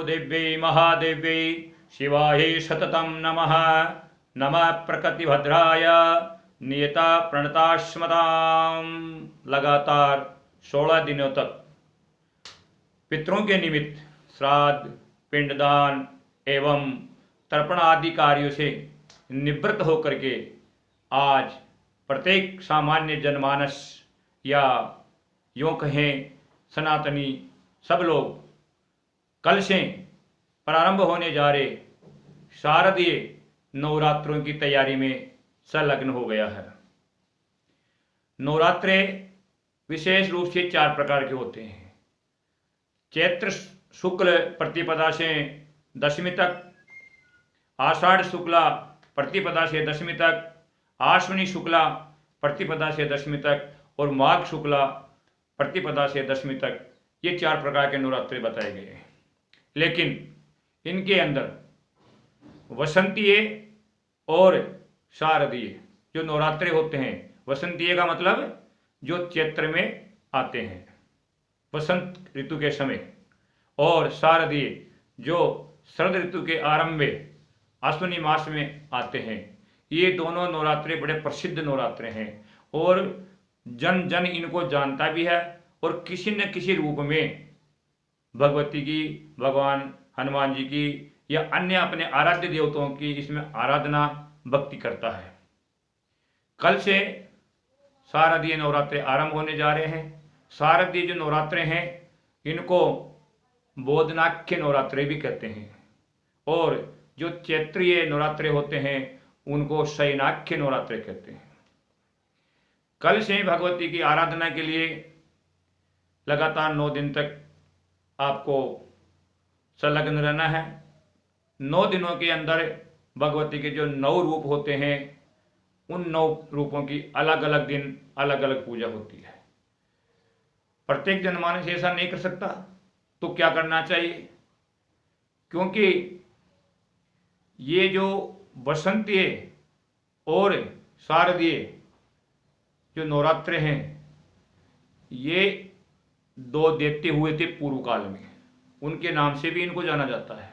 देव्यै महादेव्यै शिवायै सततं नमः। नमः प्रकृतिभद्राय नियता प्रणतास्मताम। लगातार 16 दिनों तक पितरों के निमित्त श्राद्ध, पिंडदान एवं तर्पण आदि कार्यों से निवृत्त होकर के आज प्रत्येक सामान्य जनमानस या यूँ कहें सनातनी सब लोग कल से प्रारंभ होने जा रहे शारदीय नवरात्रों की तैयारी में संलग्न हो गया है। नवरात्रे विशेष रूप से 4 प्रकार के होते हैं। चैत्र शुक्ल प्रतिपदा से दशमी तक, आषाढ़ शुक्ला प्रतिपदा से दशमी तक, आश्विनी शुक्ला प्रतिपदा से दशमी तक और माघ शुक्ला प्रतिपदा से दशमी तक, ये 4 प्रकार के नवरात्रे बताए गए हैं। लेकिन इनके अंदर वसंतीय और शारदीय जो नवरात्रे होते हैं, वसंतीय का मतलब जो चैत्र में आते हैं वसंत ऋतु के समय, और शारदीय जो शरद ऋतु के आरंभ में अश्विनी मास में आते हैं। ये दोनों नवरात्रे बड़े प्रसिद्ध नवरात्रे हैं और जन जन इनको जानता भी है और किसी न किसी रूप में भगवती की, भगवान हनुमान जी की या अन्य अपने आराध्य देवताओं की इसमें आराधना भक्ति करता है। कल से शारदीय नवरात्रे आरंभ होने जा रहे हैं। शारदीय जो नवरात्रे हैं इनको बोधनाख्य नवरात्रे भी कहते हैं और जो चैत्रीय नवरात्रे होते हैं उनको शयनाख्य नवरात्रे कहते हैं। कल से भगवती की आराधना के लिए लगातार 9 दिन तक आपको संलग्न रहना है। 9 दिनों के अंदर भगवती के जो 9 रूप होते हैं उन 9 रूपों की अलग अलग दिन अलग अलग पूजा होती है। प्रत्येक जनमानस ऐसा नहीं कर सकता, तो क्या करना चाहिए? क्योंकि ये जो वसंतीय और शारदीय जो नवरात्रे हैं ये 2 दैत्य हुए थे पूर्व काल में, उनके नाम से भी इनको जाना जाता है,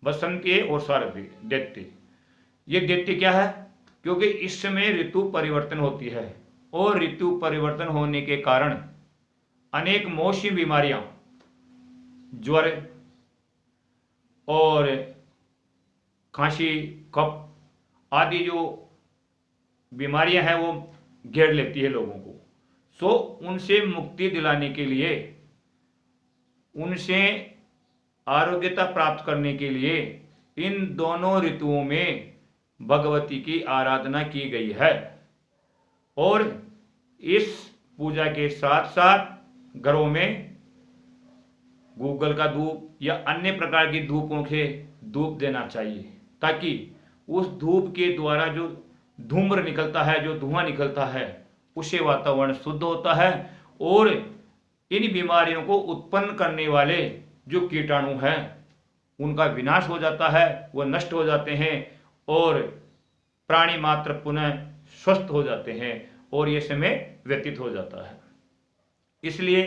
वसंतीय और शारदीय दैत्य। ये दैत्य क्या है? क्योंकि इस समय ऋतु परिवर्तन होती है और ऋतु परिवर्तन होने के कारण अनेक मौसमी बीमारियां, ज्वर और खांसी, कफ आदि जो बीमारियां हैं वो घेर लेती है लोगों को। सो उनसे मुक्ति दिलाने के लिए, उनसे आरोग्यता प्राप्त करने के लिए इन दोनों ऋतुओं में भगवती की आराधना की गई है। और इस पूजा के साथ साथ घरों में गूगल का धूप या अन्य प्रकार की धूपों से धूप देना चाहिए, ताकि उस धूप के द्वारा जो धूम्र निकलता है, जो धुआं निकलता है, उससे वातावरण शुद्ध होता है और इन बीमारियों को उत्पन्न करने वाले जो कीटाणु हैं उनका विनाश हो जाता है, वह नष्ट हो जाते हैं और प्राणी मात्र पुनः स्वस्थ हो जाते हैं और ये समय व्यतीत हो जाता है। इसलिए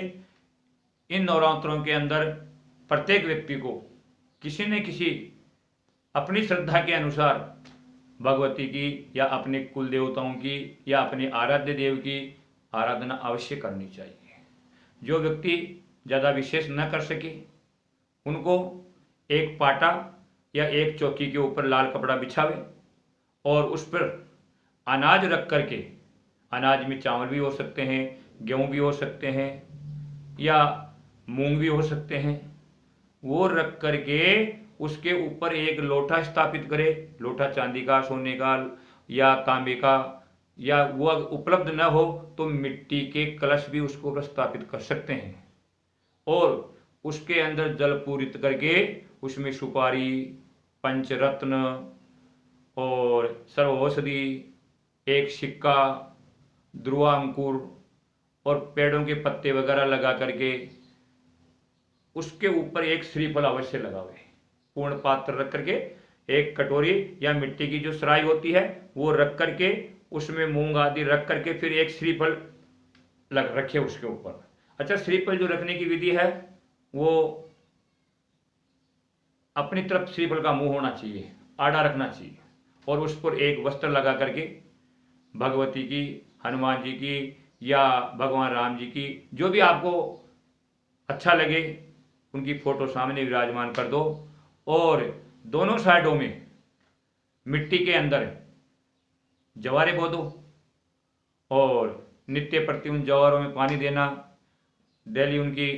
इन नवरात्रों के अंदर प्रत्येक व्यक्ति को किसी न किसी अपनी श्रद्धा के अनुसार भगवती की या अपने कुल देवताओं की या अपने आराध्य देव की आराधना अवश्य करनी चाहिए। जो व्यक्ति ज़्यादा विशेष न कर सके उनको एक पाटा या एक चौकी के ऊपर लाल कपड़ा बिछावे और उस पर अनाज रख करके, अनाज में चावल भी हो सकते हैं, गेहूँ भी हो सकते हैं या मूंग भी हो सकते हैं, वो रख करके उसके ऊपर एक लोटा स्थापित करे। लोटा चांदी का, सोने का या तांबे का, या वह उपलब्ध न हो तो मिट्टी के कलश भी उसको ऊपर स्थापित कर सकते हैं और उसके अंदर जल पूरित करके उसमें सुपारी, पंचरत्न और सर्वौषधि, एक सिक्का, ध्रुवा अंकुर और पेड़ों के पत्ते वगैरह लगा करके उसके ऊपर एक श्रीफल अवश्य लगावे। पूर्ण पात्र रख करके एक कटोरी या मिट्टी की जो सराय होती है वो रख करके उसमें मूंग आदि रख करके फिर एक श्रीफल रखे उसके ऊपर। अच्छा, श्रीफल जो रखने की विधि है वो अपनी तरफ श्रीफल का मुंह होना चाहिए, आड़ा रखना चाहिए, और उस पर एक वस्त्र लगा करके भगवती की, हनुमान जी की या भगवान राम जी की, जो भी आपको अच्छा लगे उनकी फोटो सामने विराजमान कर दो, और दोनों साइडों में मिट्टी के अंदर जवारे बो दो, और नित्य प्रति उन जवारों में पानी देना, डेली उनकी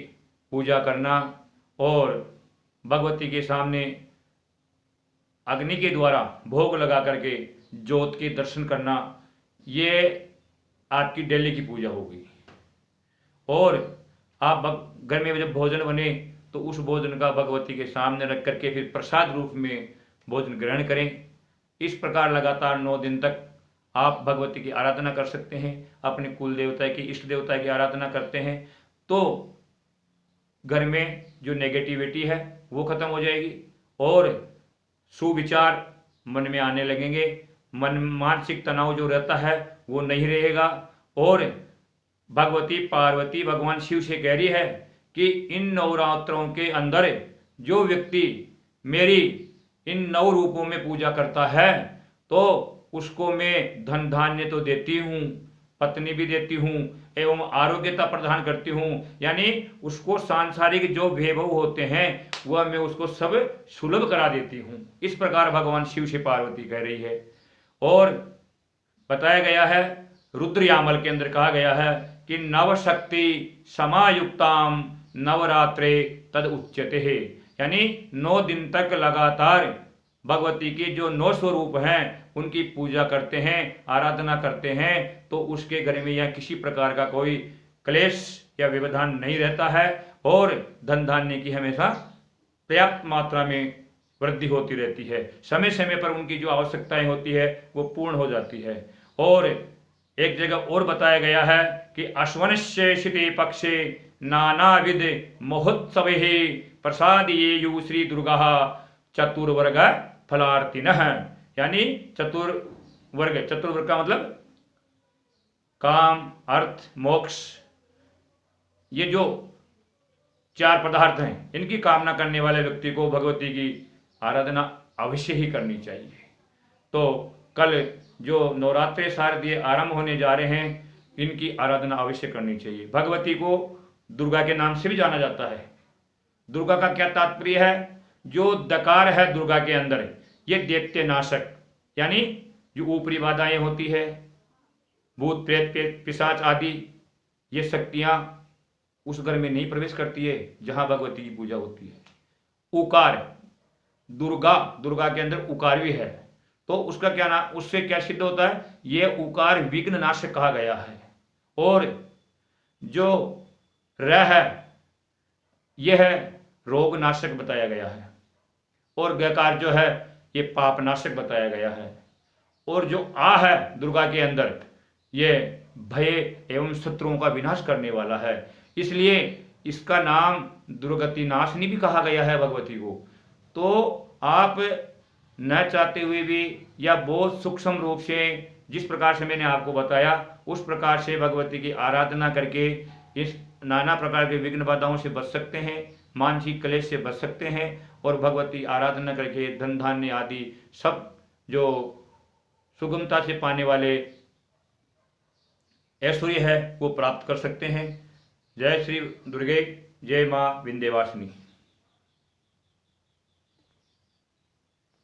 पूजा करना, और भगवती के सामने अग्नि के द्वारा भोग लगा करके ज्योत के दर्शन करना, ये आपकी डेली की पूजा होगी। और आप घर में जब भोजन बने तो उस भोजन का भगवती के सामने रख करके फिर प्रसाद रूप में भोजन ग्रहण करें। इस प्रकार लगातार 9 दिन तक आप भगवती की आराधना कर सकते हैं, अपने कुल देवता की, इष्ट देवता की आराधना करते हैं तो घर में जो नेगेटिविटी है वो खत्म हो जाएगी, और सुविचार मन में आने लगेंगे, मानसिक तनाव जो रहता है वो नहीं रहेगा। और भगवती पार्वती भगवान शिव से कह रही है कि इन नवरात्रों के अंदर जो व्यक्ति मेरी इन 9 रूपों में पूजा करता है तो उसको मैं धन धान्य तो देती हूँ, पत्नी भी देती हूँ, एवं आरोग्यता प्रदान करती हूँ, यानी उसको सांसारिक जो वैभव होते हैं वह मैं उसको सब सुलभ करा देती हूँ। इस प्रकार भगवान शिव से पार्वती कह रही है। और बताया गया है, रुद्रयामल के अंदर कहा गया है कि नवशक्ति समायुक्ताम नवरात्रे तद उच्यते है, यानी 9 दिन तक लगातार भगवती के जो 9 स्वरूप हैं उनकी पूजा करते हैं, आराधना करते हैं, तो उसके घर में या किसी प्रकार का कोई क्लेश या व्यवधान नहीं रहता है, और धन धान्य की हमेशा पर्याप्त मात्रा में वृद्धि होती रहती है। समय समय पर उनकी जो आवश्यकताएं होती है वो पूर्ण हो जाती है। और एक जगह और बताया गया है कि अश्वनश्य शिते पक्षे नानाविध महोत्सव प्रसादयेयु श्री दुर्गा चतुर्वर्ग फलार्थिनः, यानी चतुर्वर्ग का मतलब काम, अर्थ, मोक्ष, ये जो 4 पदार्थ हैं इनकी कामना करने वाले व्यक्ति को भगवती की आराधना अवश्य ही करनी चाहिए। तो कल जो नवरात्रे शारदीय आरंभ होने जा रहे हैं इनकी आराधना अवश्य करनी चाहिए। भगवती को दुर्गा के नाम से भी जाना जाता है। दुर्गा का क्या तात्पर्य है? जो दकार है दुर्गा के अंदर, ये दैत्य नाशक, यानी जो ऊपरी बाधाएं होती है, भूत प्रेत पिशाच आदि, ये शक्तियां उस घर में नहीं प्रवेश करती है जहां भगवती की पूजा होती है। उकार, दुर्गा के अंदर उकार भी है, तो उसका क्या नाम, उससे क्या सिद्ध होता है? ये उकार विघ्न नाशक कहा गया है। और जो र है यह रोग नाशक बताया गया है, और गकार जो है ये पाप नाशक बताया गया है, और जो आ है दुर्गा के अंदर ये भय एवं शत्रुओं का विनाश करने वाला है, इसलिए इसका नाम दुर्गति नाशनी भी कहा गया है भगवती को। तो आप न चाहते हुए भी या बहुत सूक्ष्म रूप से जिस प्रकार से मैंने आपको बताया उस प्रकार से भगवती की आराधना करके इस नाना प्रकार के विघ्न बाधाओं से बच सकते हैं, मानसिक क्लेश से बच सकते हैं, और भगवती आराधना करके धन धान्य आदि सब जो सुगमता से पाने वाले ऐश्वर्य है वो प्राप्त कर सकते हैं। जय श्री दुर्गे, जय माँ विंध्यवासिनी।